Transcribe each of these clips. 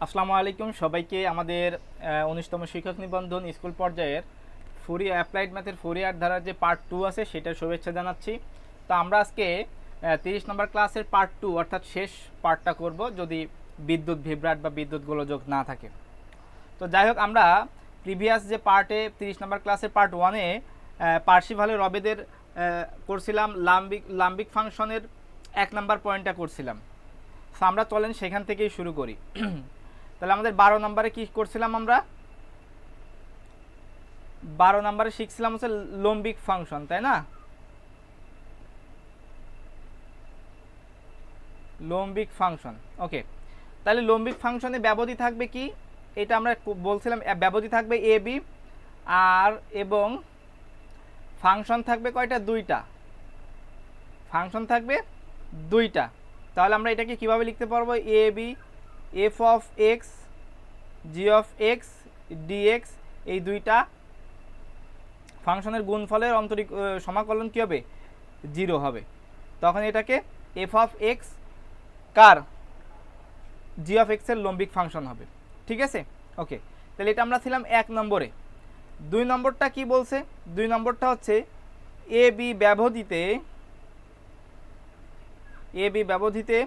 আসসালামু আলাইকুম সবাইকে আমাদের ১৯তম শিক্ষক নিবন্ধন স্কুল পর্যায়ের ফুরিয়ার অ্যাপ্লাইড ম্যাথের ফুরিয়ার ধারার যে পার্ট 2 আছে সেটার শুভেচ্ছা জানাচ্ছি। তো আমরা আজকে ৩০ নম্বর ক্লাসের পার্ট 2 অর্থাৎ শেষ পার্টটা করব যদি বিদ্যুৎ বিভ্রাট বা বিদ্যুৎ গোলযোগ না থাকে। তো যাই হোক, আমরা প্রিভিয়াস যে পার্টে ৩০ নম্বর ক্লাসের পার্ট 1-এ পার্সিভালের রবেদের করছিলাম লাম্বিক ফাংশনের ১ নম্বর পয়েন্টটা করছিলাম। সো আমরা চলেন সেখান থেকেই শুরু করি। তাহলে আমাদের 12 নম্বরে কি করছিলাম? আমরা 12 নম্বরে শিখছিলাম হচ্ছে লম্বিক ফাংশন, তাই না? লম্বিক ফাংশন, ওকে। তাহলে লম্বিক ফাংশনে ব্যবধি থাকবে কি? এটা আমরা বলছিলাম, ব্যবধি থাকবে এ বি, আর এবং ফাংশন থাকবে কয়টা? দুইটা। ফাংশন থাকবে দুইটা। তাহলে আমরা এটাকে কিভাবে লিখতে পারবো? A b f of x g of x dx, এই দুইটা ফাংশনের গুণফলের অন্তরিক সমাকলন কী হবে? 0 হবে। তখন এটাকে F of x car? G of এক্সের লম্বিক ফাংশন হবে। ঠিক আছে, ওকে। তাহলে এটা আমরা ছিলাম 1 নম্বরে। 2 নম্বরটা কি বলছে? 2 নম্বরটা হচ্ছে এ বি ব্যবধিতে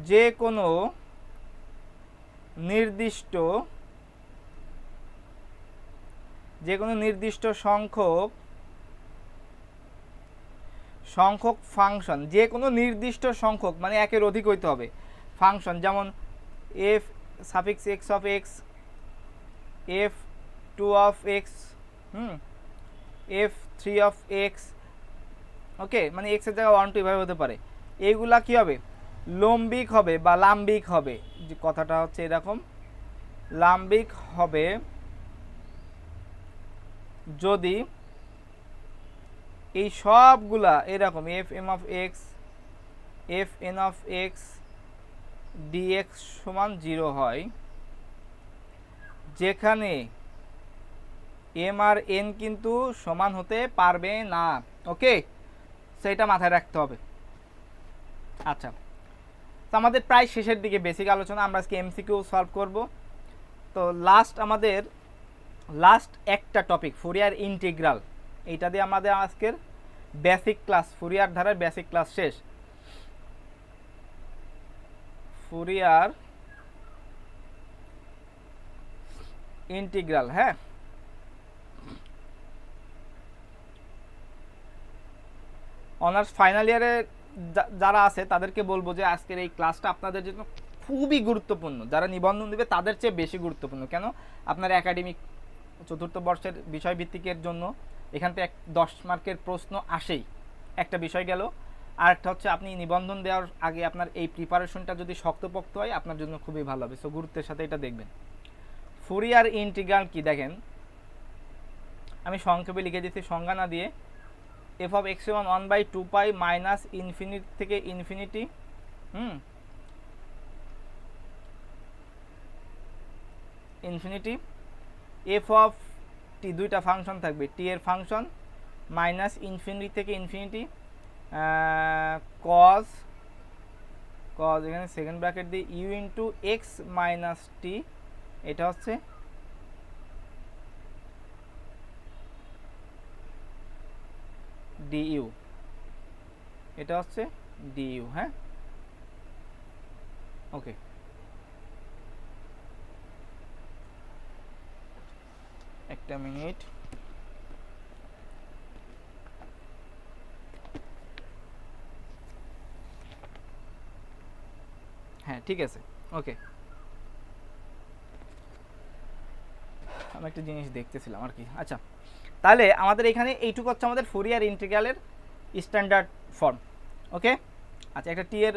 যে কোনো নির্দিষ্ট সংখ্যক ফাংশন, যে কোনো নির্দিষ্ট সংখ্যক মানে একের অধিক হইতে হবে ফাংশন, যেমন f suffix x of x, f two of x, f three of x, okay, মানে এক্সের জায়গায় 1 2 এভাবে হতে পারে। এইগুলা কি হবে? লম্বিক হবে বা লাম্বিক হবে। যে কথাটা হচ্ছে এরকম, লাম্বিক হবে যদি এই সবগুলা এরকম F M of x, F N of x dx সমান 0 হয়, যেখানে এম আর এন কিন্তু সমান হতে পারবে না। ওকে, সেটা মাথায় রাখতে হবে। আচ্ছা, তো আমাদের প্রায় শেষের দিকে বেসিক আলোচনা, আমরা আজকে এমসিকিউ সলভ করব। তো আমাদের লাস্ট একটা টপিক ফুরিয়ার ইন্টিগ্রাল, এইটা দিয়ে আমাদের আজকের বেসিক ক্লাস, ফুরিয়ার ধারার বেসিক ক্লাস শেষ। ফুরিয়ার ইন্টিগ্রাল, হ্যাঁ। অনার্স ফাইনাল ইয়ারের যারা আছে তাদেরকে বলবো যে আজকের এই ক্লাসটা আপনাদের জন্য খুবই গুরুত্বপূর্ণ। যারা নিবন্ধন দেবে তাদের চেয়ে বেশি গুরুত্বপূর্ণ। কেন? আপনার একাডেমিক চতুর্থ বর্ষের বিষয়ভিত্তিকের জন্য এখান থেকে 10 মার্কের প্রশ্ন আসেই, একটা বিষয় গেল। আর একটা হচ্ছে আপনি নিবন্ধন দেওয়ার আগে আপনার এই প্রিপারেশনটা যদি শক্তপোক্ত হয় আপনার জন্য খুবই ভালো হবে। সো গুরুত্বের সাথে এটা দেখবেন। ফুরিয়ার ইন্টিগ্রাল কি দেখেন, আমি সংক্ষেপে লিখে দিচ্ছি সংজ্ঞা না দিয়ে। F of x one 1/2 pi minus infinity থেকে ইনফিনিটি, ইনফিনিটি এফ অফ টি, দুইটা ফাংশন থাকবে, টি এর ফাংশন মাইনাস ইনফিনিটি থেকে ইনফিনিটি কজ এখানে সেকেন্ড ব্র্যাকেট দিয়ে ইউ ইন্টু এক্স মাইনাস টি, এটা হচ্ছে ডিইউ, এটা হচ্ছে ডিইউ, হ্যাঁ, ওকে। একটা মিনিট, হ্যাঁ ঠিক আছে, ওকে। আমি একটা জিনিস দেখতেছিলাম আর কি। আচ্ছা, তাহলে আমাদের এখানে এইটুকু হচ্ছে আমাদের ফুরিয়ার ইন্টিগ্রালের স্ট্যান্ডার্ড ফর্ম, ওকে। আচ্ছা, একটা টি এর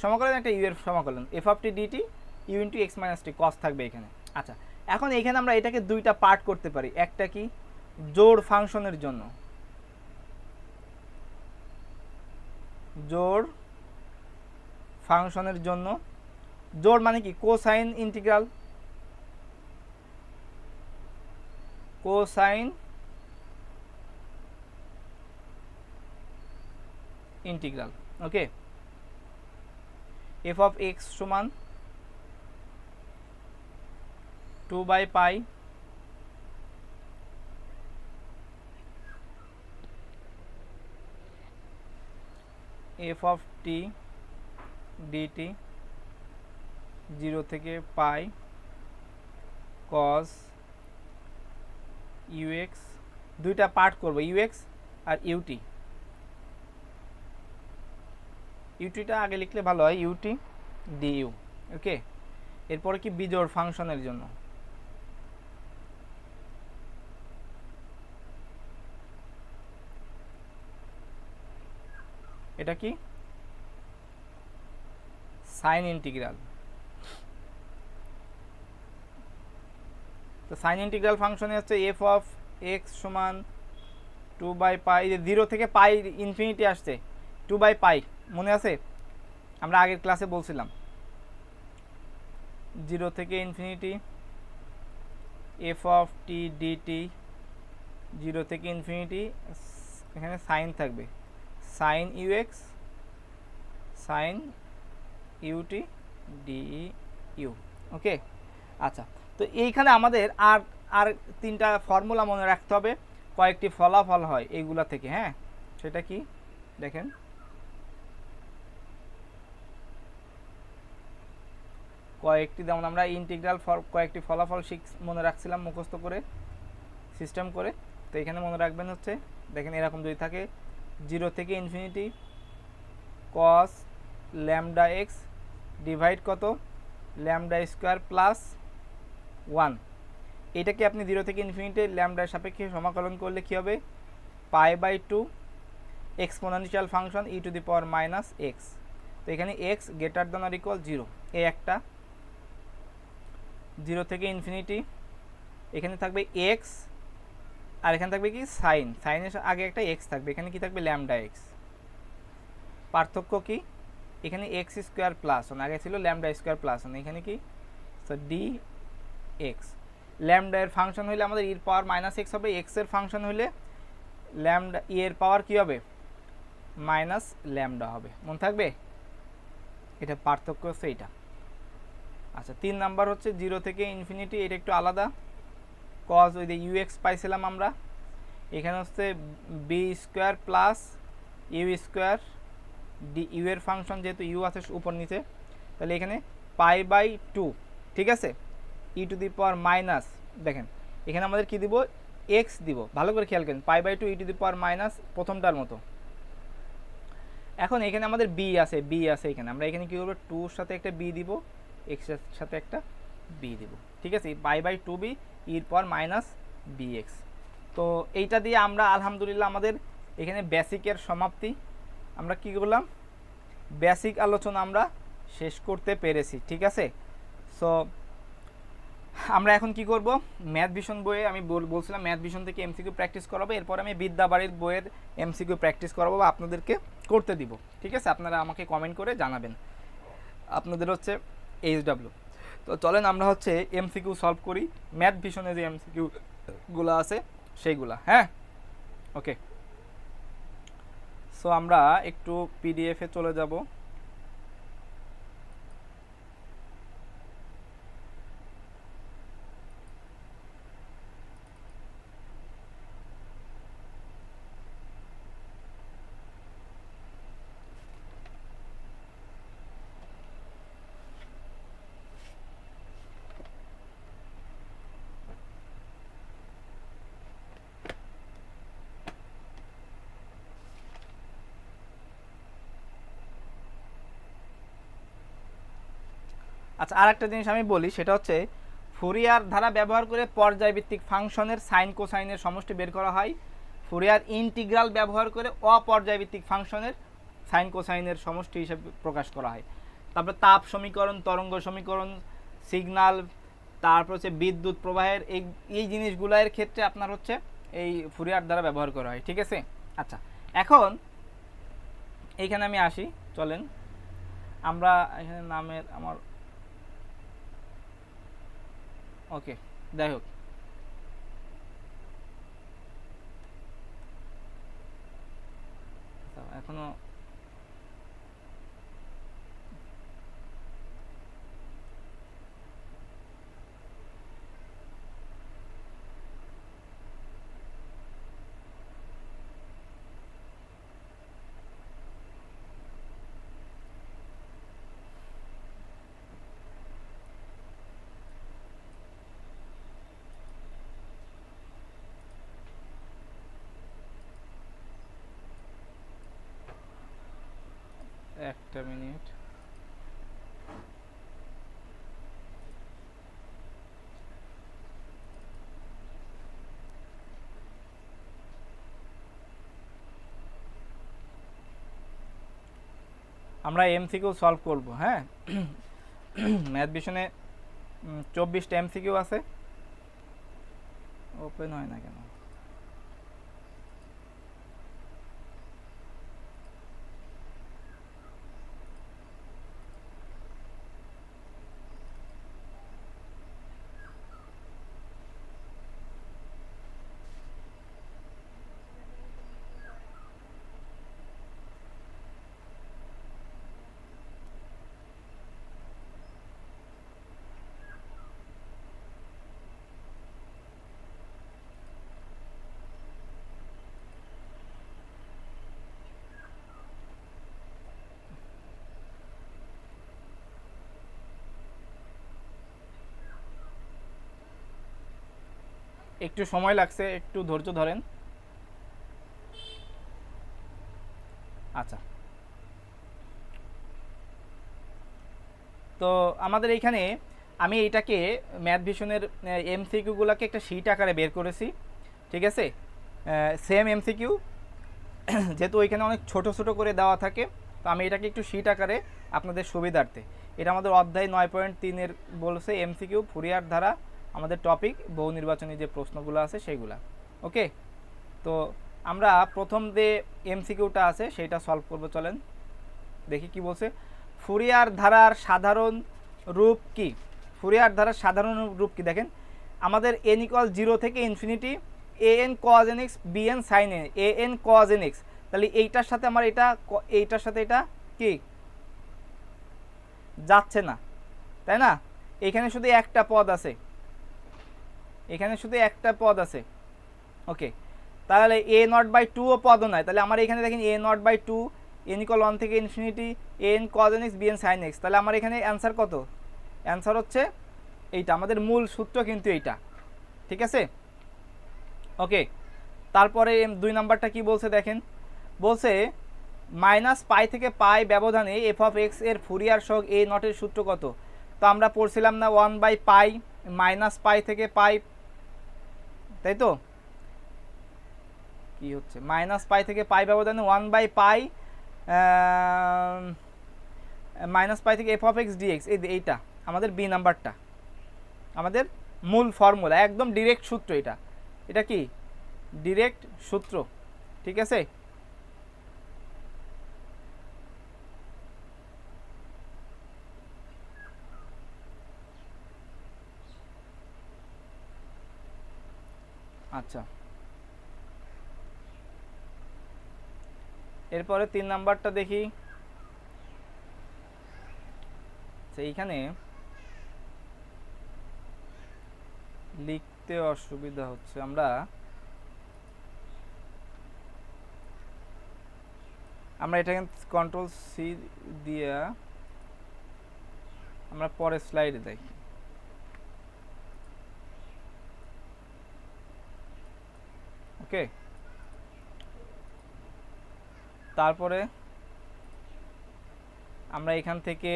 সমাকলন, একটা ইউ এর সমাকলন, f of t dt u into x minus t cos থাকবে এখানে। আচ্ছা, এখন এখানে আমরা এটাকে দুইটা পার্ট করতে পারি। একটা কি? জোড় ফাংশনের জন্য, জোড় ফাংশনের জন্য, জোড় মানে কি? Cosine integral, cosine integral, okay. F of x সমান 2/π f of t dt 0 থেকে পাই cos ux, দুইটা পার্ট করব ux আর ut, utটা আগে লিখলে ভালো হয়, ut du। ওকে, এরপরে কি বিজোড় ফাংশনের জন্য এটা কি সাইন ইন্টিগ্রাল। তো সাইন ইন্টিগ্রাল ফাংশনে হচ্ছে এফ অফ এক্স সমান 2/π, 0 থেকে পাই ইনফিনিটি আসছে 2/π, মনে আছে আমরা আগের ক্লাসে বলছিলাম 0 থেকে infinity f of t dt 0 থেকে ইনফিনিটি, এখানে সাইন থাকবে sine ux sine ut d u. Okay, আচ্ছা, তো এইখানে আমাদের আর আর তিনটা ফর্মুলা মনে রাখতে হবে, কয়েকটি ফলাফল হয় এইগুলা থেকে। হ্যাঁ, সেটা কি দেখেন, কয়েকটি, যেমন আমরা ইন্টিগ্রাল কয়েকটি ফলাফল মনে রাখছিলাম মুখস্থ করে সিস্টেম করে। তো এখানে মনে রাখবেন হচ্ছে দেখেন এরকম যদি থাকে 0 থেকে infinity cos lambda x divide কত ল্যামডা স্কোয়ার প্লাস 1, এটাকে আপনি 0 থেকে ইনফিনিটি ল্যামডার সাপেক্ষে সমাকলন করলে কী হবে π/2 exponential function e to the power minus x. তো এখানে x greater than or equal 0, এই একটা 0 থেকে ইনফিনিটি, এখানে থাকবে এক্স আর এখানে থাকবে কি সাইন, সাইনের আগে একটা এক্স থাকবে, এখানে কি থাকবে ল্যামডা এক্স। পার্থক্য কি, এখানে এক্স স্কোয়ার প্লাস 1, আগে ছিল ল্যামডা স্কোয়ার প্লাস 1, এখানে কি ডি এক্স। ল্যামডা এর ফাংশন হইলে আমাদের ইর পাওয়ার মাইনাস এক্স হবে, এক্স এর ফাংশন হইলে ল্যামডা ই এর পাওয়ার কি হবে মাইনাস ল্যামডা হবে, মনে থাকবে, এটা পার্থক্য হচ্ছে এইটা। আচ্ছা, 3 নাম্বার হচ্ছে 0 থেকে ইনফিনিটি, এটা একটু আলাদা, কজ ওই যে ইউএক্স পাইছিলাম আমরা, এখানে হচ্ছে B square plus U square D U এর ফাংশন, যেহেতু ইউ আছে উপর নিচে, তাহলে এখানে π/2, ঠিক আছে, ই টু দি পাওয়ার মাইনাস, দেখেন এখানে আমাদের কি দিব এক্স দিব, ভালো করে খেয়াল করেন, π/2 ই টু দি পাওয়ার মাইনাস প্রথমটার মতো। এখন এখানে আমাদের বি আছে এখানে আমরা এখানে কী করবো 2 সাথে একটা বি দিব, এক্স এর সাথে একটা বি দিব, ঠিক আছে, π/2b ইর পাওয়ার মাইনাস বি এক্স। তো এইটা দিয়ে আমরা আলহামদুলিল্লাহ আমাদের এখানে বেসিকের সমাপ্তি, আমরা কি করলাম বেসিক আলোচনা আমরা শেষ করতে পেরেছি, ঠিক আছে। সো আমরা এখন কি করব, ম্যাথ ভিশন বইয়ে আমি বলছিলাম ম্যাথ ভিশন থেকে এমসিকিউ প্র্যাকটিস করাবো, এরপর আমি বিদ্যাবাড়ির বইয়ের এমসিকিউ প্র্যাকটিস করাবো বা আপনাদেরকে করতে দিব, ঠিক আছে, আপনারা আমাকে কমেন্ট করে জানাবেন আপনাদের হচ্ছে এইচডব্লিউ। তো চলেন আমরা হচ্ছে এমসিকিউ সলভ করি, ম্যাথ ভিশনে যে এমসিকিউগুলো আছে সেইগুলা। হ্যাঁ, ওকে, সো আমরা একটু পিডিএফে চলে যাব। আচ্ছা, আর একটা জিনিস আমি বলি, সেটা হচ্ছে ফুরিয়ার ধারা ব্যবহার করে পর্যায়ভিত্তিক ফাংশনের সাইন কোসাইনের সমষ্টি বের করা হয়, ফুরিয়ার ইন্টিগ্রাল ব্যবহার করে অপর্যায়ভিত্তিক ফাংশনের সাইন কোসাইনের সমষ্টি হিসেবে প্রকাশ করা হয়। তারপর তাপ সমীকরণ, তরঙ্গ সমীকরণ, সিগন্যাল, তারপর হচ্ছে বিদ্যুৎ প্রবাহের এই জিনিসগুলোর ক্ষেত্রে আপনার হচ্ছে এই ফুরিয়ার দ্বারা ব্যবহার করা হয়, ঠিক আছে। আচ্ছা, এখন এইখানে আমি আসি, চলেন আমরা এখানে নামের আমার ওকে, যাই হোক, এখনো একটা মিনিট। আমরা এমসিকিউ সলভ করব, হ্যাঁ। ম্যাথ ভিশনে 24টা এমসিকিউ আছে। ওপেন হয় না কেন? একটু সময় লাগছে, একটু ধৈর্য ধরেন। আচ্ছা, তো আমাদের এইখানে আমি এইটাকে ম্যাথ ভিশনের এমসিকিউগুলোকে একটা শীট আকারে বের করেছি, ঠিক আছে। সেম এমসিকিউ, যেহেতু ওইখানে অনেক ছোট ছোট করে দেওয়া থাকে, তো আমি এটাকে একটু শীট আকারে আপনাদের সুবিধার্থে, এটা আমাদের অধ্যায় 9.3-এর বলছে এমসিকিউ ফুরিয়ার ধারা, আমাদের টপিক বহু নির্বাচনী যে প্রশ্নগুলো আছে সেইগুলা। ওকে, তো আমরা প্রথম যে এমসিকিউটা আছে সেইটা সলভ করব। চলেন দেখি কি বলছে। ফুরিয়ার ধারার সাধারণ রূপ কি? ফুরিয়ার ধারার সাধারণ রূপ কি দেখেন, আমাদের n = 0 থেকে infinity an cos nx bn sin n, an cos nx, তাহলে এইটার সাথে আমার এটা, এইটার সাথে এটা কি যাচ্ছে না, তাই না? এখানে শুধু একটা পদ আছে, এখানে শুধু একটা পদ আছে। ওকে, তাহলে a0/2 ও পদও নয়, তাহলে আমার এখানে দেখেন a0/2 n = 1 থেকে infinity an cos nx bn sin x, তাহলে আমার এখানে অ্যান্সার কত? অ্যান্সার হচ্ছে এইটা, আমাদের মূল সূত্র কিন্তু এইটা, ঠিক আছে। ওকে, তারপরে 2 নাম্বারটা কি বলছে দেখেন, বলছে -π থেকে π ব্যবধানে f(x) এর ফুরিয়ার সহগ a0 এর সূত্র কত? তো আমরা পড়ছিলাম না 1/π -π থেকে π, তাই তো? কি হচ্ছে -π থেকে π ব্যবধানে 1/π -π থেকে f(x) dx, এইটা আমাদের বি নাম্বারটা, আমাদের মূল ফর্মুলা, একদম ডিরেক্ট সূত্র এটা। এটা কি ডিরেক্ট সূত্র, ঠিক আছে। আচ্ছা, এরপরে 3 নাম্বারটা দেখি। এইখানে লিখতে অসুবিধা হচ্ছে, আমরা এটাকে Ctrl+C দিয়ে আমরা পরের স্লাইডে দেখি। ওকে, তারপরে আমরা এখান থেকে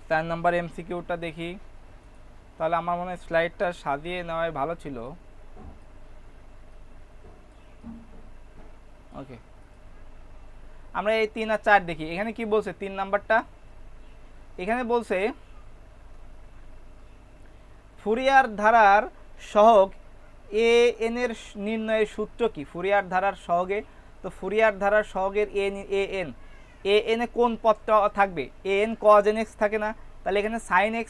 চার নাম্বার এমসিকিউটা দেখি। তাহলে আমার মনে হয় স্লাইডটা সাজিয়ে নেওয়াই ভালো ছিল। ওকে, আমরা এই 3 আর 4 দেখি। এখানে কি বলছে 3 নাম্বারটা? এখানে বলছে ফুরিয়ার ধারার সহগ এ এন এর নির্ণয়ের সূত্র কি? ফুরিয়ার ধারার সহগে, তো ফুরিয়ার ধারার সহগের এ এন এ কোন পদটা থাকবে? এ এন cos nx থাকে না, তাহলে এখানে sin x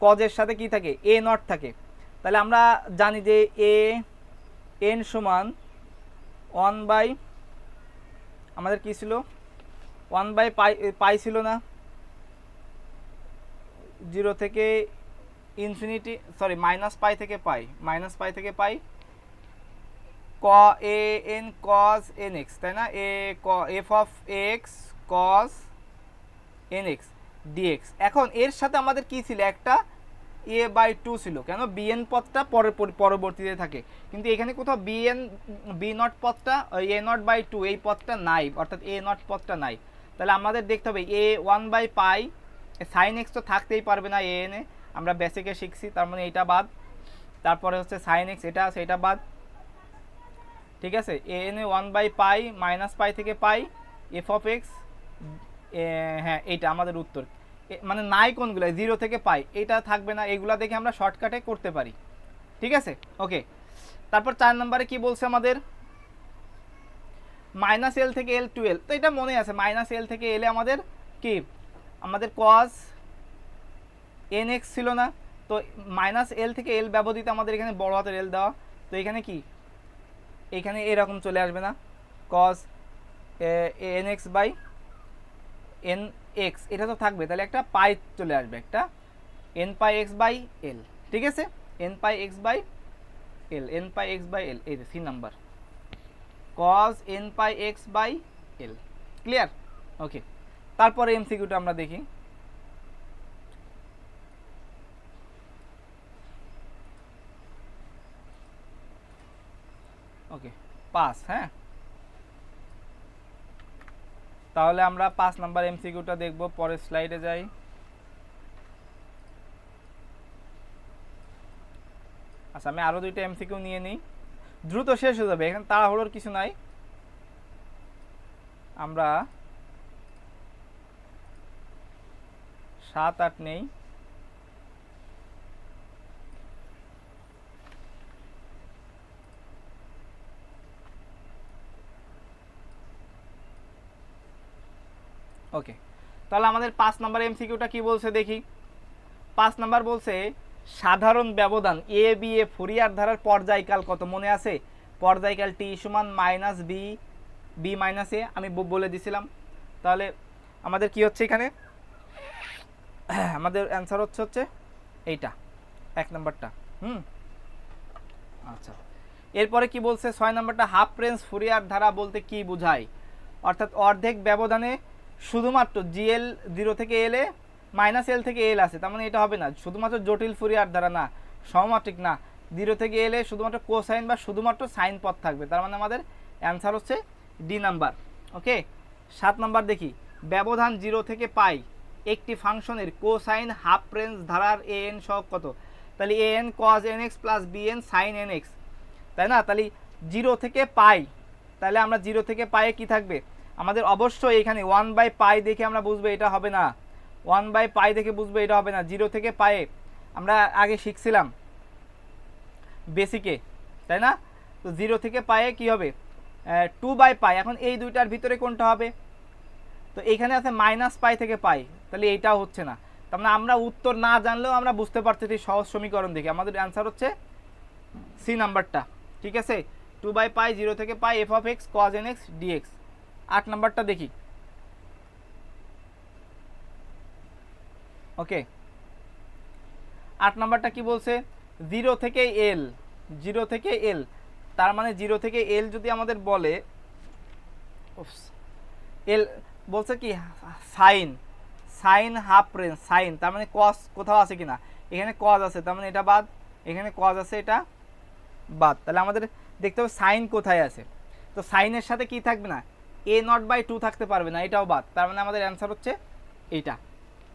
cos এর সাথে কি থাকে? a0 থাকে। তাহলে আমরা জানি যে এ এন সমান 1/, আমাদের কি ছিল 1/π ছিল না, 0 থেকে ইনফিনিটি, সরি -π থেকে π, -π থেকে π an cos nx, তাই না? f(x) cos nx dx। এখন এর সাথে আমাদের কি ছিল? একটা a/2 ছিল, কেন bn পদটা পরবর্তীতে থাকে, কিন্তু এখানে কোথাও b0 পদটা a0/2 এই পদটা নাই, অর্থাৎ a0 পদটা নাই। তাহলে আমাদের দেখতে হবে a1/পাই sin x তো থাকতেই পারবে না an এ, আমরা বেসিকে শিখছি, তার মানে এটা বাদ। তারপরে হচ্ছে sin x এটা আছে, এটা বাদ। ঠিক আছে, an এ 1/পাই মাইনাস পাই থেকে পাই f অফ এক্স, হ্যাঁ এইটা আমাদের উত্তর। মানে নাই কোনগুলো, 0 থেকে পাই এটা থাকবে না, এগুলা দেখে আমরা শর্টকাটে করতে পারি। ঠিক আছে, ওকে। তারপর 4 নম্বরে কি বলছে আমাদের, -l থেকে l টু l, তো এটা মনে আছে -l থেকে l এ আমাদের কি, আমাদের cos nx ছিল না, তো -l থেকে l ব্যবধিত আমাদের এখানে বড় হাতের l দেওয়া, তো এখানে কি, এখানে এরকম চলে আসবে না, cos nx বাই nx এটা তো থাকবে, তাহলে একটা পাই চলে আসবে, একটা n pi x by l। ঠিক আছে, n pi x by l, n pi x by l, এই 3 number cos n pi x by l, clear, okay. তারপরে এমসিকিউটা আমরা দেখি। ওকে, 5, হ্যাঁ, তাহলে আমরা 5 নাম্বার এমসিকিউটা দেখব, পরের স্লাইডে যাই। আচ্ছা, আমি আরও 2টা এমসিকিউ নিয়ে নিই, দ্রুত শেষ হয়ে যাবে, এখানে তাড়াহুড়োর কিছু নাই। আমরা 7, 8 নেই। ওকে, তাহলে আমাদের 5 নাম্বার এমসিকিউটা কি বলছে দেখি। 5 নাম্বার বলছে সাধারণ ব্যবধান এ বি এ ফুরিয়ার ধারার পর্যায়কাল কত, মনে আছে? পর্যায়কাল টি সমান মাইনাস বি বি মাইনাস এ, আমি বলে দিছিলাম। তাহলে আমাদের কি হচ্ছে এখানে, আমাদের অ্যান্সার হচ্ছে এইটা 1 নাম্বারটা। আচ্ছা, এরপরে কি বলছে 6 নাম্বারটা, হাফ রেঞ্জ ফুরিয়ার ধারা বলতে কি বোঝায়? অর্থাৎ অর্ধেক ব্যবধানে শুধুমাত্র জিএল 0 থেকে এল এ -l থেকে l আছে, তার মানে এটা হবে না, শুধুমাত্র জটিল ফুরিয়ার ধারা না, সমমাত্রিক না, 0 থেকে l এ শুধুমাত্র কোসাইন বা শুধুমাত্র সাইন পদ থাকবে, তার মানে আমাদের অ্যান্সার হচ্ছে ডি নাম্বার। ওকে, 7 নাম্বার দেখি, ব্যবধান 0 থেকে পাই একটি ফাংশনের কোসাইন হাফ রেঞ্জ ধারার an সহগ কত? তাহলে an cos nx plus bn sin nx, তাই না? তাহলে 0 থেকে পাই, তাহলে আমরা 0 থেকে পায়ে কি থাকবে আমাদের, অবশ্যই এখানে 1/পাই দেখে আমরা বুঝবো এটা হবে না, 1/পাই দেখে বুঝবো এটা হবে না। 0 থেকে পায়ে আমরা আগে শিখছিলাম বেসিকে, তাই না? তো 0 থেকে পায়ে কি হবে, 2/পাই। এখন এই দুইটার ভিতরে কোনটা হবে? তো এইখানে আছে -পাই থেকে পাই, তাহলে এইটাও হচ্ছে না। তার মানে আমরা উত্তর না জানলেও আমরা বুঝতে পারতেছি সহজ সমীকরণ দেখে, আমাদের অ্যান্সার হচ্ছে সি নাম্বারটা। ঠিক আছে, 2/পাই 0 থেকে পাই f of x cos nx dx। 8 নাম্বারটা দেখি। ওকে, 8 নাম্বারটা কি বলছে, 0 থেকে এল, 0 থেকে এল, তার মানে 0 থেকে এল যদি আমাদের বলে, এল বলছে কি sine, sine half range, sine তার মানে কস কোথাও আছে কিনা, এখানে কজ আছে, তার মানে এটা বাদ, এখানে কজ আছে, এটা বাদ। তাহলে আমাদের দেখতে হবে সাইন কোথায় আছে, তো সাইনের সাথে কি থাকবে না, a0/2 থাকতে পারবে না, এটাও বাদ, তার মানে আমাদের অ্যান্সার হচ্ছে এইটা।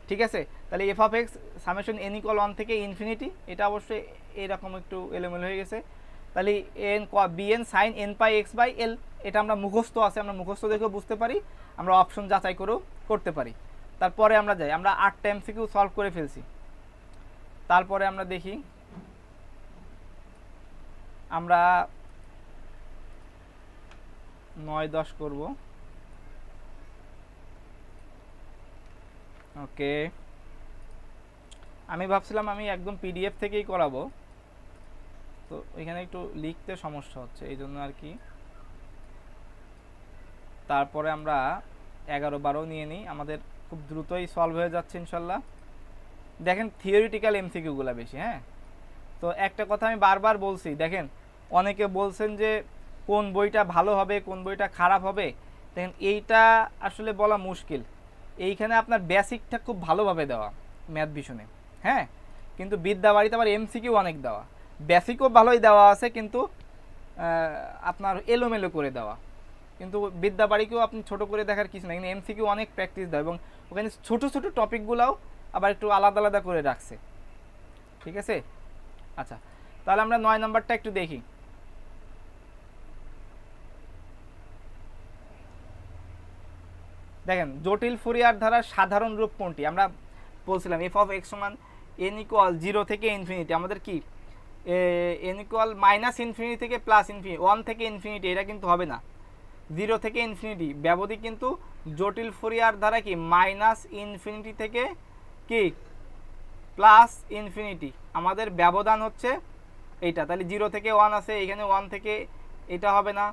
ঠিক আছে, তাহলে F of x summation n = 1 থেকে ইনফিনিটি, এটা অবশ্যই এরকম একটু এলোমেলো হয়ে গেছে। তাহলে এন bn sin nπx/l, এটা আমরা মুখস্থ আছে, আমরা মুখস্থ দেখেও বুঝতে পারি, আমরা অপশন যাচাই করেও করতে পারি। তারপরে আমরা যাই, আমরা 8টা এমসিকিউ সলভ করে ফেলছি। তারপরে আমরা দেখি, আমরা 9, 10 করব। ওকে, আমি ভাবছিলাম আমি একদম পিডিএফ থেকেই করাবো, তো এখানে একটু লিখতে সমস্যা হচ্ছে, এই জন্য আর কি। তারপরে আমরা 11, 12 নিয়ে নিই, আমাদের খুব দ্রুতই সলভ হয়ে যাচ্ছে ইনশাল্লাহ। দেখেন থিওরিটিক্যাল এমসিকিউগুলো বেশি, হ্যাঁ। তো একটা কথা আমি বারবার বলছি, দেখেন অনেকে বলছেন যে কোন বইটা ভালো হবে, কোন বইটা খারাপ হবে, দেখেন এইটা আসলে বলা মুশকিল। এইখানে আপনার বেসিকটা খুব ভালোভাবে দেওয়া ম্যাথ ভিশনে, হ্যাঁ, কিন্তু বিদ্যাবাড়িতে আবার এমসিকিউ অনেক দেওয়া, বেসিকও ভালোই দেওয়া আছে কিন্তু আপনার এলোমেলো করে দেওয়া। কিন্তু বিদ্যাবাড়িকেও আপনি ছোট করে দেখার কিছু না, কিন্তু এমসিকিউ অনেক প্র্যাকটিস দেয় এবং ওখানে ছোট ছোট টপিকগুলোও আবার একটু আলাদা আলাদা করে রাখছে। ঠিক আছে, আচ্ছা তাহলে আমরা 9 নম্বরটা একটু দেখি। দেখেন জটিল ফুরিয়ার ধারার সাধারণ রূপ কোনটি? আমরা বলছিলাম এফ অফ এক্স সমান এন ইকুয়াল 0 থেকে ইনফিনিটি। আমাদের কি এন ইকুয়াল মাইনাস ইনফিনিটি থেকে প্লাস ইনফিনিটি, 1 থেকে ইনফিনিটি, এটা কিন্তু হবে না। 0 থেকে ইনফিনিটি ব্যবধি কিন্তু জটিল ফুরিয়ার ধারা কি মাইনাস ইনফিনিটি থেকে কি প্লাস ইনফিনিটি, আমাদের ব্যবধান হচ্ছে এইটা। তাহলে 0 থেকে 1 আছে, এখানে 1 থেকে এটা হবে না।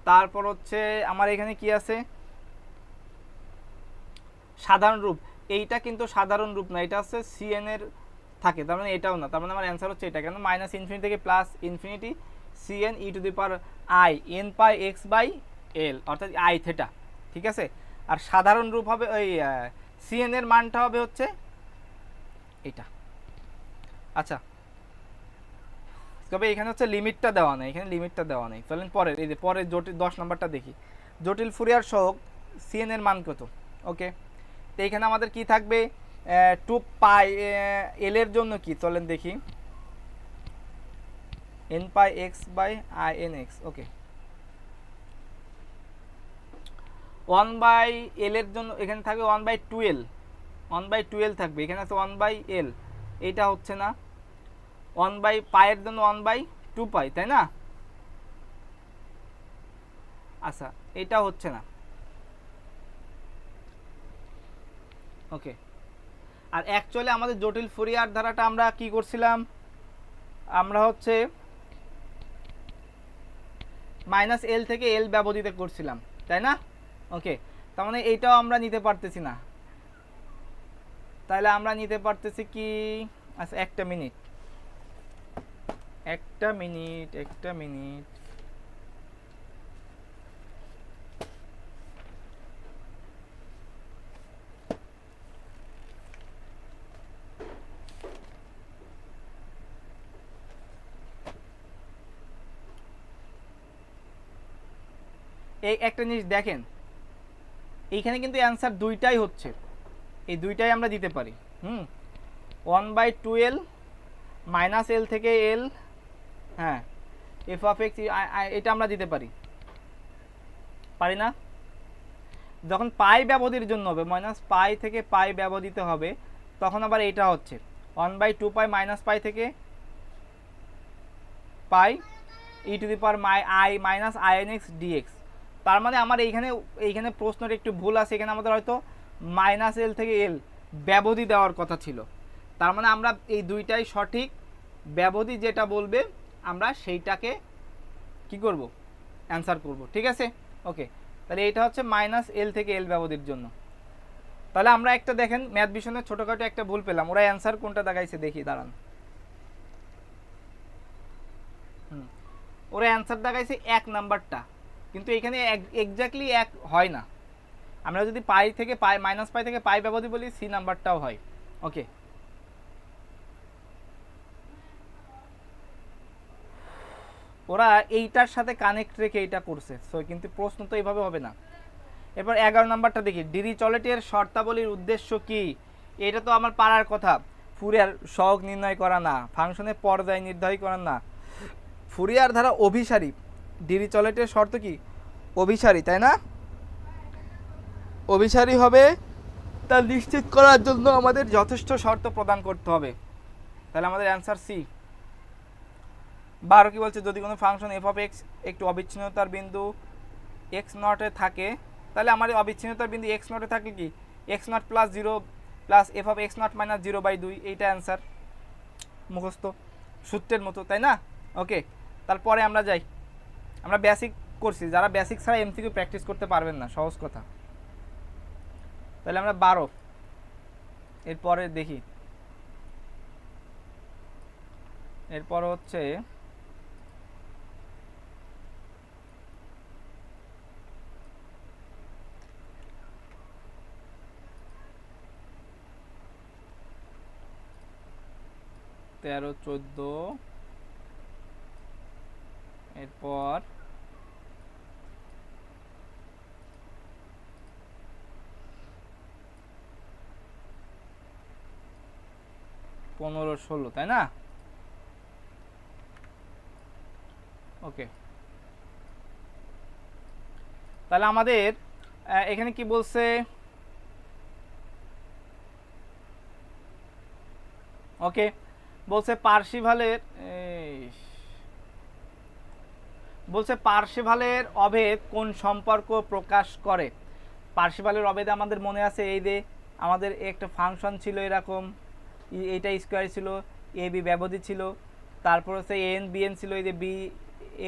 তারপর হচ্ছে আমার এখানে কি আছে সাধারণ রূপ, এইটা কিন্তু সাধারণ রূপ না, এটা হচ্ছে সিএন এর থাকে, তার মানে এটাও না। তার মানে আমার অ্যান্সার হচ্ছে এটা, কেন মাইনাস ইনফিনিটি থেকে plus infinity CN e to the power I N pi X by L, অর্থাৎ আই থেটা। ঠিক আছে, আর সাধারণ রূপ হবে ওই সিএন এর মানটা হবে হচ্ছে এটা। আচ্ছা, তবে এখানে হচ্ছে লিমিটটা দেওয়া নেই, এখানে লিমিটটা দেওয়া নেই। চলেন পরের, এই যে পরের জটিল 10 নম্বরটা দেখি। জটিল ফুরিয়ার সহগ সিএন এর মান কত? ওকে, তো এখানে আমাদের কি থাকবে 2 পাই এল এর জন্য কি, চলেন দেখি N pi X by I N X. Okay, 1 by L এর জন্য এখানে থাকবে 1 বাই 12, 1 বাই 12 থাকবে, এখানে আছে 1 বাই এল, এইটা হচ্ছে না। 1 বাই পাইয়ের জন্য 1 বাই 2 পাই, তাই না? আচ্ছা, এটা হচ্ছে না। ওকে, আর অ্যাকচুয়ালি আমাদের জটিল ফুরিয়ার ধারাটা আমরা কি করছিলাম, আমরা হচ্ছে মাইনাস এল থেকে এল ব্যবধিত করছিলাম, তাই না? ওকে, তার মানে এইটাও আমরা নিতে পারতেছি না। তাহলে আমরা নিতে পারতেছি কি, আচ্ছা একটা মিনিট, একটা মিনিট, একটা মিনিট। এই একটা জিনিস দেখেন, এইখানে কিন্তু অ্যান্সার দুইটাই হচ্ছে, এই দুইটাই আমরা দিতে পারি। 1 বাই 12 মাইনাস এল থেকে এল, হ্যাঁ এফ অফ এক্স, এটা আমরা দিতে পারি, পারি না? যখন পাই ব্যবধির জন্য হবে, মাইনাস পাই থেকে পাই ব্যবধিত হবে, তখন আবার এটা হচ্ছে 1 বাই 2 পাই মাইনাস পাই থেকে pi e to the power i minus i N x dx. তার মানে আমার এইখানে প্রশ্নটা একটু ভুল আছে, এখানে আমাদের হয়তো মাইনাস এল থেকে এল ব্যবধি দেওয়ার কথা ছিল। তার মানে আমরা এই দুইটাই সঠিক, ব্যবধি যেটা বলবে আমরা সেইটাকে কি করব, অ্যান্সার করব। ঠিক আছে, ওকে, তাহলে এটা হচ্ছে মাইনাস এল থেকে এল ব্যবধির জন্য। তাহলে আমরা একটা দেখেন ম্যাথ বিষয়ে ছোটোখাটো একটা ভুল পেলাম, ওরা অ্যান্সার কোনটা দেখাইছে দেখি, দাঁড়ান। ওরা অ্যান্সার দেখাইছে 1 নাম্বারটা, কিন্তু এখানে এক্স্যাক্টলি এক হয় না। আমরা যদি পাই থেকে পাই মাইনাস পাই থেকে পাই ব্যবধি বলি, সি নাম্বারটাও হয়। ওকে, ওরা এইটার সাথে কানেক্ট রেখে এইটা করছে, সো কিন্তু প্রশ্ন তো এইভাবে হবে না। এরপর 11 নাম্বারটা দেখি, ডিরিচলেটের শর্তাবলীর উদ্দেশ্য কি? এটা তো আমার পারার কথা, ফুরিয়ার সহগ নির্ণয় করা না, ফাংশনের পর্যায় নির্ধারণ করা না, ফুরিয়ার ধারা অভিসারী, ডিরিচলেটের শর্ত কি অভিসারী, তাই না? অভিসারী হবে তা নিশ্চিত করার জন্য আমাদের যথেষ্ট শর্ত প্রদান করতে হবে। তাহলে আমাদের অ্যান্সার সি। 12 কি বলছে, যদি কোনো ফাংশন এফ অফ এক্স একটু অবিচ্ছিন্নতার বিন্দু এক্স নটে থাকে, তাহলে আমার অবিচ্ছিন্নতার বিন্দু এক্স নটে থাকে কি x not plus 0 plus F of x not minus 0/2, এইটা অ্যান্সার, মুখস্থ সূত্রের মতো, তাই না? ওকে, তারপরে আমরা যাই, আমরা বেসিক করছি, যারা বেসিক ছাড়া এমসিকিউ প্র্যাকটিস করতে পারবেন না, সহজ কথা। তাহলে আমরা 12 এরপরে দেখি, এরপর হচ্ছে 13 14 এরপর 15 16, তাই না? ওকে, তাহলে আমাদের এখানে কি বলছে, ওকে বলছে পার্সিভালের অভেদ কোন সম্পর্ক প্রকাশ করে। পার্সিভালের অভেদে আমাদের মনে আছে এই যে আমাদের একটা ফাংশন ছিল এরকম, এইটা স্কোয়ার ছিল, এ বি ব্যবধি ছিল, তারপর হচ্ছে এন বিএন ছিল, এই যে B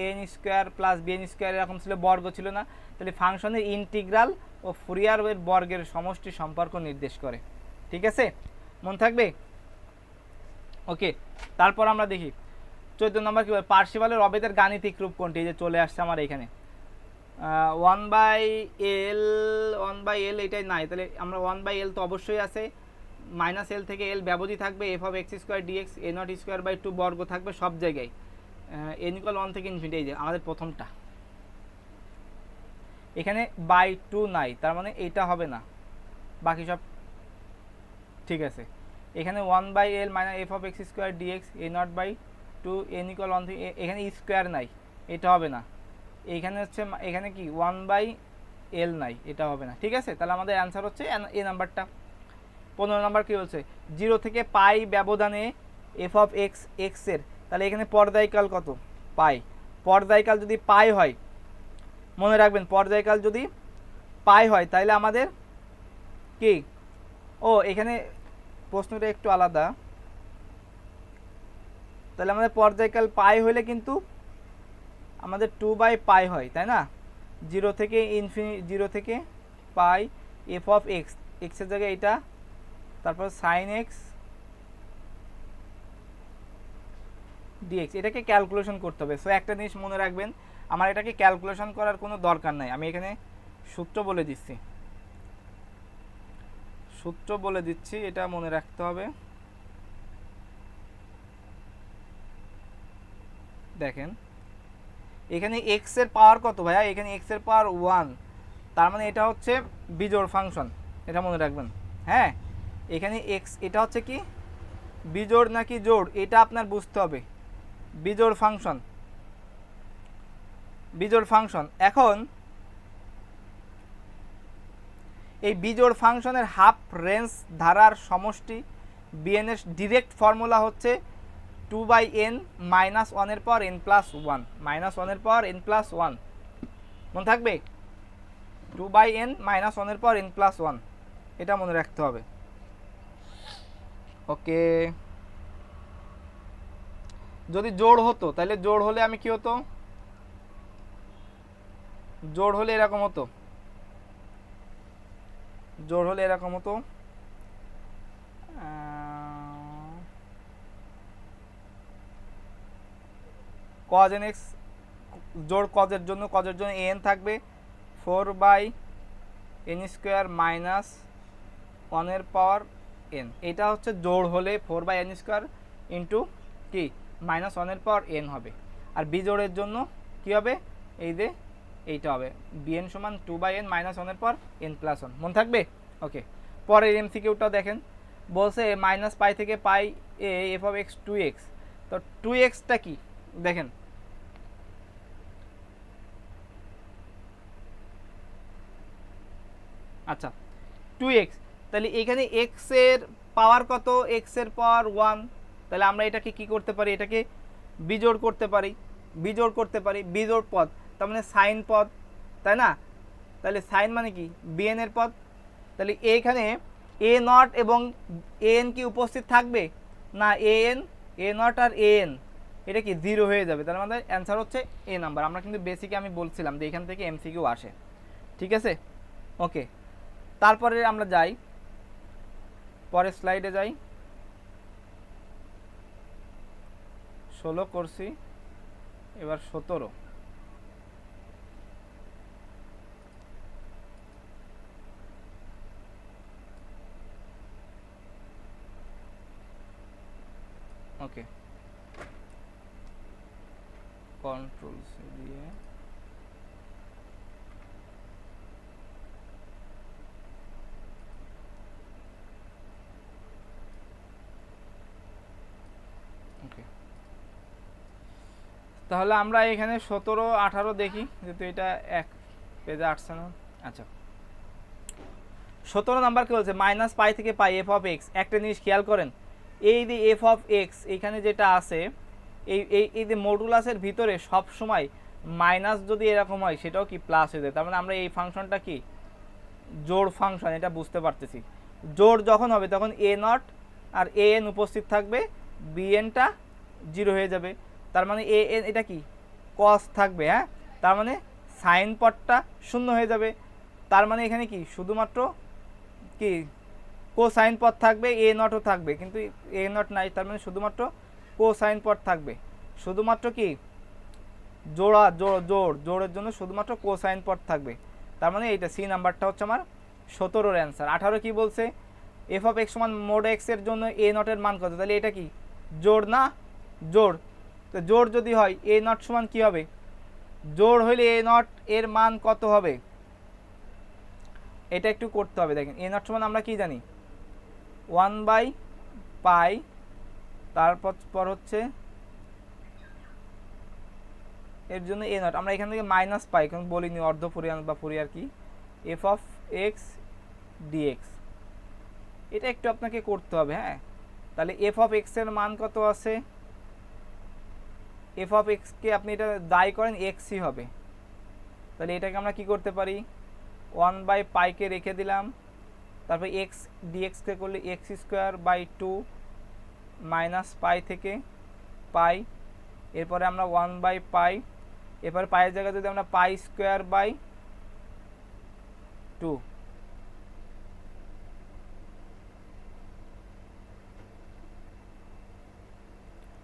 N square plus BN square এরকম ছিল, বর্গ ছিল না। তাহলে ফাংশনের ইন্টিগ্রাল ও ফুরিয়ার বর্গের সমষ্টি সম্পর্ক নির্দেশ করে। ঠিক আছে, মনে থাকবে। ওকে, তারপর আমরা দেখি 14 নম্বর কি বলে, পার্সিভালের অভেদের গাণিতিক রূপ কোনটি। যে চলে আসছে আমার এখানে 1/l এটাই নাই, তাহলে আমরা 1/l তো অবশ্যই আছে, -l থেকে l ব্যবধি থাকবে, f of x square dx a0²/2 বর্গ থাকবে সব জায়গায়, n = 1 থেকে ইনফিনিটি। এই যে আমাদের প্রথমটা, এখানে /2 নাই, তার মানে এইটা হবে না, বাকি সব ঠিক আছে। এখানে 1/l - f of x square dx a0/2 n = 1 থেকে, এখানে স্কোয়ার নাই, এটা হবে না। এইখানে হচ্ছে এখানে কি 1/l নাই, এটা হবে না। ঠিক আছে, তাহলে আমাদের অ্যান্সার হচ্ছে এ নাম্বারটা। 15 নাম্বার কি বলছে, 0 থেকে পাই ব্যবধানে f of x এর, তাহলে এখানে পর্যায়কাল কত, পাই। পর্যায়কাল যদি পাই হয়, মনে রাখবেন পর্যায়কাল যদি পাই হয় তাহলে আমাদের কি, ও এখানে প্রশ্নটা একটু আলাদা, তাহলে আমাদের পর্যায়কাল পাই হলে কিন্তু আমাদের 2/পাই হয়, তাই না? 0 থেকে ইনফিনিটি, 0 থেকে পাই f of x, এর জায়গায় এটা, তারপর sin x dx, এটাকে ক্যালকুলেশন করতে হবে। সো একটা জিনিস মনে রাখবেন, আমার এটাকে ক্যালকুলেশন করার কোনো দরকার নাই, আমি এখানে সূত্র বলে দিচ্ছি, এটা মনে রাখতে হবে। দেখেন এখানে x এর পাওয়ার কত ভাইয়া, এখানে x এর পাওয়ার 1, তার মানে এটা হচ্ছে বিজোড় ফাংশন, এটা মনে রাখবেন। হ্যাঁ, এখানে x, এটা হচ্ছে কি বিজোড় নাকি জোড়, এটা আপনার বুঝতে হবে। বিজোড় ফাংশন। এখন এই বিজোড় ফাংশনের হাফ রেঞ্জ ধারার সমষ্টি bn এর ডিরেক্ট ফর্মুলা হচ্ছে 2/n - 1 এর পাওয়ার n + 1, -1 এর পাওয়ার n + 1, মনে থাকবে 2/n - 1 এর পাওয়ার n + 1, এটা মনে রাখতে হবে। ওকে, যদি জোড় হতো তাহলে জোড় হলে আমি কি হতো, জোড় হলে এরকম হতো, cos nx, জোড় কজের জন্য an থাকবে 4/n² - 1 এর পাওয়ার n, এটা হচ্ছে জোড় হলে 4/n² ইন্টু কি -1 এর পাওয়ার n হবে। আর বিজোড়ের জন্য কি হবে, এই যে এইটা হবে bn = 2/n - 1 এর পাওয়ার n + 1, মনে থাকবে। ওকে, পরের এমসিকিউটা দেখেন, বলছে -পাই থেকে পাই এ f of x 2x, তো 2xটা কি দেখেন, আচ্ছা 2x, তাহলে এখানে x এর পাওয়ার কত, x এর পাওয়ার 1, তাহলে আমরা এটাকে কি করতে পারি, এটাকে বিজোড় করতে পারি, বিজোড় পদ, তার মানে সাইন পদ, তাই না? তাহলে সাইন মানে কি bn এর পদ, তাহলে এইখানে a0 এবং an কি উপস্থিত থাকবে না, a0 আর an এটা কি 0 হয়ে যাবে, তাহলে আমাদের অ্যান্সার হচ্ছে এ নাম্বার। আমরা কিন্তু বেসিকে আমি বলছিলাম যে এখান থেকে এমসিকিউ আসে। ঠিক আছে, ওকে, তারপরে আমরা যাই পরের স্লাইডে যাই। 16 করছি, এবার 17। ওকে, কন্ট্রোল সি দিয়ে ওকে। তাহলে আমরা এখানে 17 18 দেখি, যেহেতু এটা এক পেজে আসছে না। আচ্ছা, 17 নাম্বার কি বলছে, মাইনাস পাই থেকে পাই এফ অফ এক্স। একটা জিনিস খেয়াল করেন, এই যে এফ অফ এক্স এখানে যেটা আছে, এই এই এই যে মডুলাসের ভিতরে সব সময় মাইনাস যদি এরকম হয় সেটাও কি প্লাস হয়ে যায়। তার মানে আমরা এই ফাংশনটা কি জোড় ফাংশন, এটা বুঝতে পারতেছি। জোড় যখন হবে তখন এ নট আর এ এন উপস্থিত থাকবে, বি এনটা জিরো হয়ে যাবে। তার মানে এ এন এটা কি কস থাকবে, হ্যাঁ, তার মানে সাইন পদটা শূন্য হয়ে যাবে। তার মানে এখানে কি শুধুমাত্র কি কোসাইন পদ থাকবে, এ নটও থাকবে, কিন্তু এ নট নাই, তার মানে শুধুমাত্র কোসাইন পদ থাকবে। শুধুমাত্র কি জোড়া জোড়ের জন্য শুধুমাত্র কোসাইন পদ থাকবে। তার মানে এইটা সি নাম্বারটা হচ্ছে আমার 17-র অ্যান্সার। 18 কি বলছে, এফ অফ এক্স সমান মোড এক্স এর জন্য এ নটের মান কত, তাহলে এটা কি জোড় না জোড়। তো জোড় যদি হয় এ নট সমান কি হবে, জোড় হইলে এ নট এর মান কত হবে, এটা একটু করতে হবে। দেখেন এ নট সমান আমরা কি জানি 1/পাই, তারপর হচ্ছে এর জন্য এ নট, আমরা এখান থেকে মাইনাস পাই কারণ বলিনি অর্ধ ফুরিয়ার বা ফুরিয়ার কি এফ অফ এক্স ডিএক্স, এটা একটু আপনাকে করতে হবে। হ্যাঁ, তাহলে এফ অফ এক্স এর মান কত আছে, এফ অফ এক্সকে আপনি এটা দায় করেন এক্সই হবে, তাহলে এটাকে আমরা কি করতে পারি 1/পাইকে রেখে দিলাম, তারপর এক্স ডিএক্সকে করলে X square by 2 minus pi থেকে পাই, এরপরে আমরা 1/পাই, এরপরে পাইয়ের জায়গায় যদি আমরা পাই স্কোয়ার বাই 2,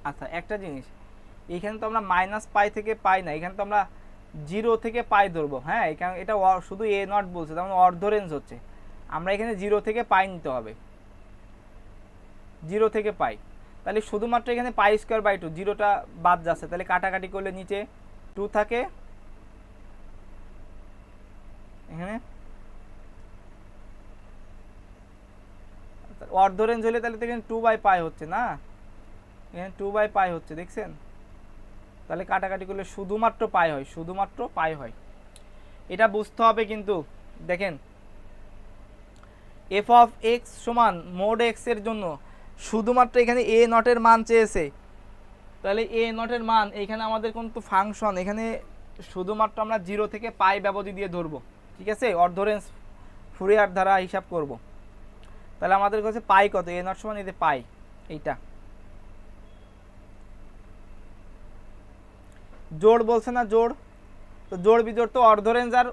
আচ্ছা একটা জিনিস, এইখানে তো আমরা মাইনাস পাই থেকে পাই না, এখানে তো আমরা 0 থেকে পাই ধরবো। হ্যাঁ, এখানে এটা শুধু এ নট বলছে, তার মানে অর্ধ রেঞ্জ হচ্ছে, আমরা এখানে 0 থেকে পাই নিতে হবে, 0 থেকে পাই। তাহলে শুধুমাত্র এখানে পাই স্কোয়ার বাই 2, জিরোটা বাদ যাচ্ছে, তাহলে কাটাকাটি করলে নিচে 2 থাকে, এখানে অর্ধ রেঞ্জ হলে তাহলে তো এখানে 2/পাই হচ্ছে না, এখানে 2/পাই হচ্ছে, দেখছেন, তাহলে কাটাকাটি করলে শুধুমাত্র পাই হয়, শুধুমাত্র পাই হয়, এটা বুঝতে হবে। কিন্তু দেখেন এফ অফ এক্স সমান মোড এক্স এর জন্য শুধুমাত্র এখানে এ নটের মান চেয়েছে, তাহলে এ নটের মান এখানে আমাদের কিন্তু ফাংশন, এখানে শুধুমাত্র আমরা 0 থেকে পাই ব্যবধি দিয়ে ধরবো, ঠিক আছে, অর্ধ রেঞ্জ ফুরিয়ার দ্বারা হিসাব করব। তাহলে আমাদের কাছে পাই কত, এ নট সমান এই যে পাই, এইটা জোড় বলছে না, জোড়, তো জোড় বিজোড় তো অর্ধ রেঞ্জ আর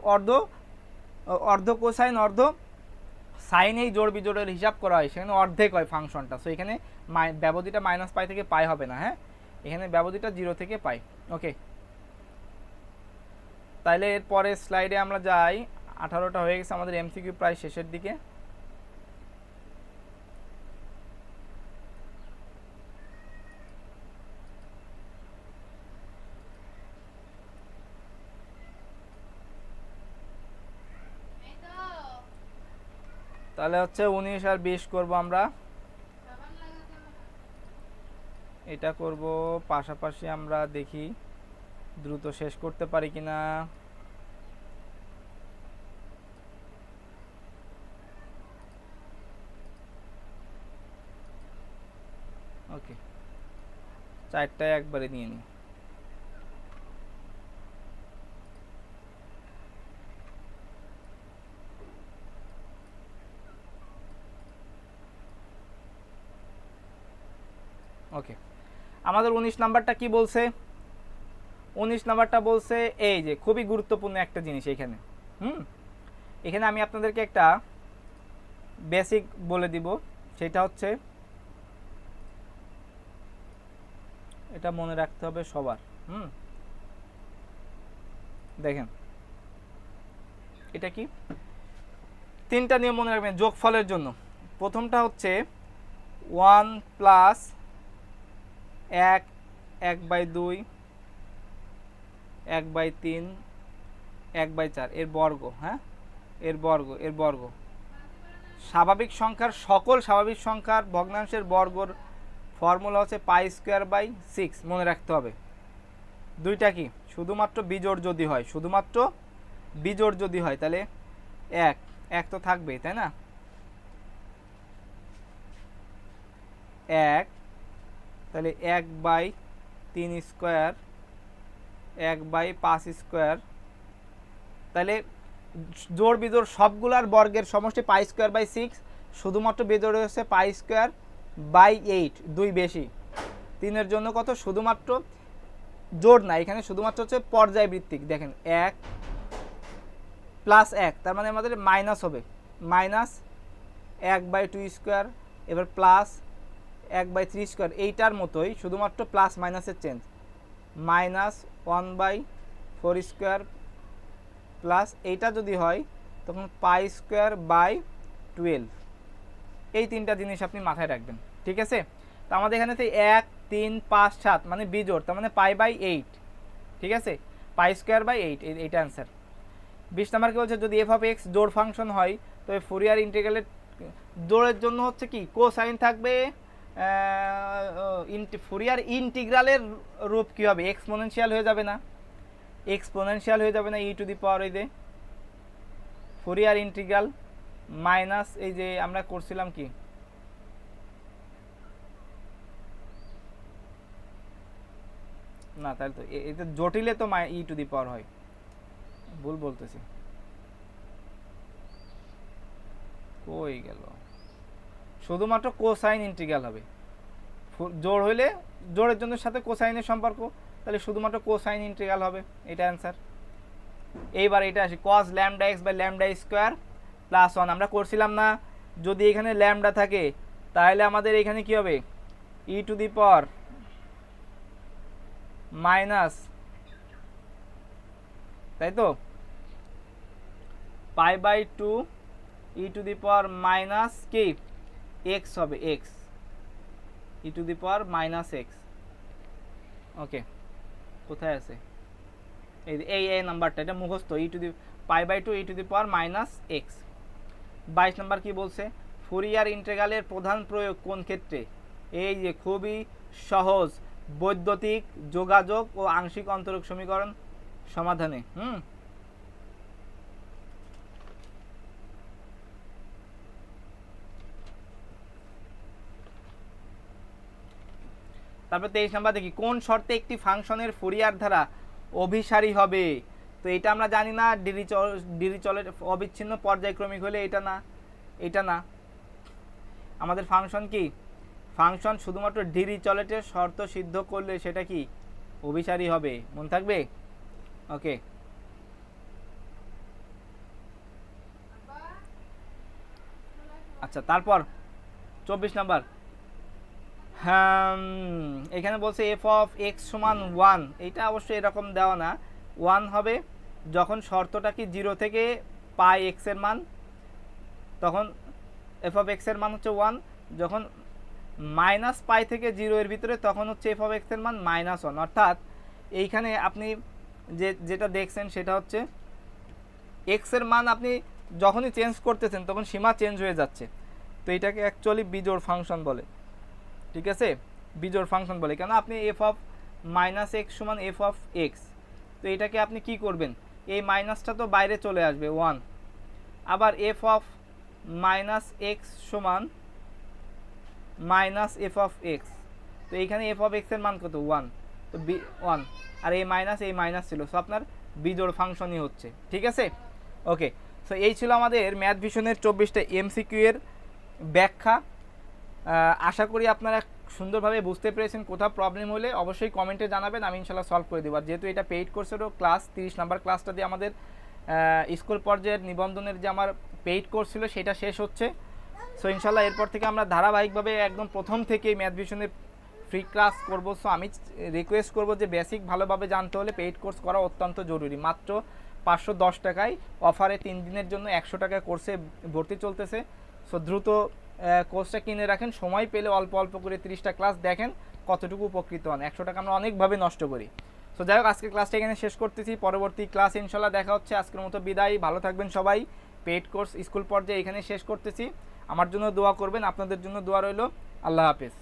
অর্ধ কোসাইন অর্ধ সাইন, এই জোড় বিজোড়ের হিসাব করা হয়, সেখানে অর্ধেক হয় ফাংশনটা, সো এখানে ব্যবধিটা মাইনাস পাই থেকে পাই হবে না। হ্যাঁ, এখানে ব্যবধিটা 0 থেকে পাই। ওকে, তাইলে এর পরের স্লাইডে আমরা যাই। 18টা হয়ে গেছে আমাদের এমসিকিউ প্রায় শেষের দিকে। তাহলে হচ্ছে 19 আর 20 করব আমরা, এটা করব পাশাপাশি, আমরা দেখি দ্রুত শেষ করতে পারি কিনা। ওকে, 4টায় একবারে নিয়ে নিই। ওকে, আমাদের 19 নাম্বারটা কি বলছে, 19 নাম্বারটা বলছে এই যে খুবই গুরুত্বপূর্ণ একটা জিনিস এখানে। এখানে আমি আপনাদেরকে একটা বেসিক বলে দিব, সেটা হচ্ছে, এটা মনে রাখতে হবে সবার। দেখেন এটা কি, 3টা নিয়ম মনে রাখবেন যোগফলের জন্য। প্রথমটা হচ্ছে 1 প্লাস এক, 1/2, 1/3, 1/4 এর বর্গ, হ্যাঁ এর বর্গ। স্বাভাবিক সংখ্যার সকল স্বাভাবিক সংখ্যার ভগ্নাংশের বর্গর ফর্মুলা হচ্ছে π²/6, মনে রাখতে হবে। দুইটা কি শুধুমাত্র বিজোড় যদি হয় তাহলে এক তো থাকবেই, তাই না? 1, তাহলে 1/3², 1/5², তাহলে জোড় বিজোড় সবগুলার বর্গের সমষ্টি π²/6, শুধুমাত্র বিজোড় হচ্ছে π²/8, 2 বেশি। 3-এর জন্য কত? শুধুমাত্র জোড় না, এখানে শুধুমাত্র হচ্ছে পর্যায়বৃত্তিক। দেখেন 1 + 1, তার মানে আমাদের মাইনাস হবে, -1/2², এবার +1/3², এইটার মতোই শুধুমাত্র প্লাস মাইনাসের চেঞ্জ, -1/4² প্লাস এইটা যদি হয় তখন π²/12। এই তিনটা জিনিস আপনি মাথায় রাখবেন, ঠিক আছে? তো আমাদের এখানে 1, 3, 5, 7 মানে বিজোড়, তার মানে π/8, ঠিক আছে? π²/8, এইটা অ্যান্সার। 20 নাম্বার কি বলছে, যদি f(x) জোড় ফাংশন হয় তবে ফুরিয়ার ইন্টিগ্রালের জোড়ের জন্য হচ্ছে কি কোসাইন থাকবে, ফুরিয়ার ইন্টিগ্রালের রূপ কি হবে? এক্সপোনেনশিয়াল হয়ে যাবে না? e⁻, ফুরিয়ার ইন্টিগ্রাল মাইনাস এই যে আমরা করছিলাম কি না, তাহলে তো এটা জটিলে তো e⁻ হয়, ভুল বলতেছি, কই গেল? শুধুমাত্র কোসাইন ইন্টিগ্রাল হবে, জোড় হইলে জোড়ের জন্য সাথে কোসাইনের সম্পর্ক, তাহলে শুধুমাত্র কোসাইন ইন্টিগ্রাল হবে, এটা অ্যান্সার। এইবার এটা আসি cos λx/λ² +1, আমরা করছিলাম না, যদি এখানে ল্যামডা থাকে তাহলে আমাদের এখানে কি হবে? e⁻, তাই তো π/2 e⁻, কি x হবে, x e⁻, x। ওকে, কোথায় আছে? এই নাম্বারটা, এটা মুখস্থ, π/2 e⁻, x। 22 নাম্বার কি বলছে, ফুরিয়ার ইন্টিগ্রালের প্রধান প্রয়োগ কোন ক্ষেত্রে? এই যে খুবই সহজ, বৈদ্যুতিক যোগাযোগ ও আংশিক অন্তরক সমীকরণ সমাধানে। তারপর 23 নাম্বার দেখি, কোন শর্তে একটি ফাংশনের ফুরিয়ার ধারা অভিসারী হবে? তো এটা আমরা জানি না, ডিরিচলেট অবিচ্ছিন্ন পর্যায়ক্রমিক হলে এটা না, আমাদের ফাংশন কি, ফাংশন শুধুমাত্র ডিরিচলেটের শর্ত সিদ্ধ করলে সেটা কি অভিসারী হবে, মনে থাকবে? ওকে, আচ্ছা তারপর 24 নাম্বার, হ্যাঁ এখানে বলছে f(x) = 1, এইটা অবশ্যই এরকম দেওয়া না, 1 হবে যখন শর্তটা কি 0 থেকে π(x) এর মান, তখন f(x) এর মান হচ্ছে 1, যখন -π থেকে 0 এর ভিতরে তখন হচ্ছে f(x) এর মান -1। অর্থাৎ এইখানে আপনি যেটা দেখছেন সেটা হচ্ছে x এর মান আপনি যখনই চেঞ্জ করতেছেন তখন সীমা চেঞ্জ হয়ে যাচ্ছে, তো এটাকে অ্যাকচুয়ালি বিজোড় ফাংশন বলে, ঠিক আছে? বিজোড় ফাংশন বলে, কেন আপনি f(-x) = f(x), তো এটাকে আপনি কি করবেন, এই মাইনাসটা তো বাইরে চলে আসবে 1, আবার f(-x) = -f(x), তো এইখানে f(x) এর মান কত? 1, তো 1, আর এই মাইনাস ছিল, সো আপনার বিজোড় ফাংশনই হচ্ছে, ঠিক আছে? ওকে, সো এই ছিল আমাদের ম্যাথ ভিশনের 24টা এমসিকিউ এর ব্যাখ্যা। আশা করি আপনারা সুন্দরভাবে বুঝতে পেরেছেন। কোথাও প্রবলেম হলে অবশ্যই কমেন্টে জানাবেন, আমি ইনশাল্লাহ সলভ করে দেবো। আর যেহেতু এটা পেইড কোর্সেরও ক্লাস, 30 নাম্বার ক্লাসটা দিয়ে আমাদের স্কুল পর্যায়ের নিবন্ধনের যে আমার পেইড কোর্স ছিল সেটা শেষ হচ্ছে, সো ইনশাল্লাহ এরপর থেকে আমরা ধারাবাহিকভাবে একদম প্রথম থেকেই ম্যাথ ভিশনের ফ্রি ক্লাস করবো। সো আমি রিকোয়েস্ট করবো যে বেসিক ভালোভাবে জানতে হলে পেইড কোর্স করা অত্যন্ত জরুরি। মাত্র 510 টাকায় অফারে 3 দিনের জন্য 100 টাকা কোর্সে ভর্তি চলতেছে, সো দ্রুত কোর্সটা কিনে রাখেন, সময় পেলে অল্প অল্প করে 30টা ক্লাস দেখেন, কতটুকু উপকৃত হন। 100 টাকা আমরা অনেকভাবে নষ্ট করি। তো যাই হোক, আজকের ক্লাসটা এখানে শেষ করতেছি, পরবর্তী ক্লাস ইনশাল্লাহ দেখা হচ্ছে। আজকের মতো বিদায়, ভালো থাকবেন সবাই। পেইড কোর্স স্কুল পর্যায়ে এখানে শেষ করতেছি। আমার জন্য দোয়া করবেন, আপনাদের জন্য দোয়া রইল। আল্লাহ হাফেজ।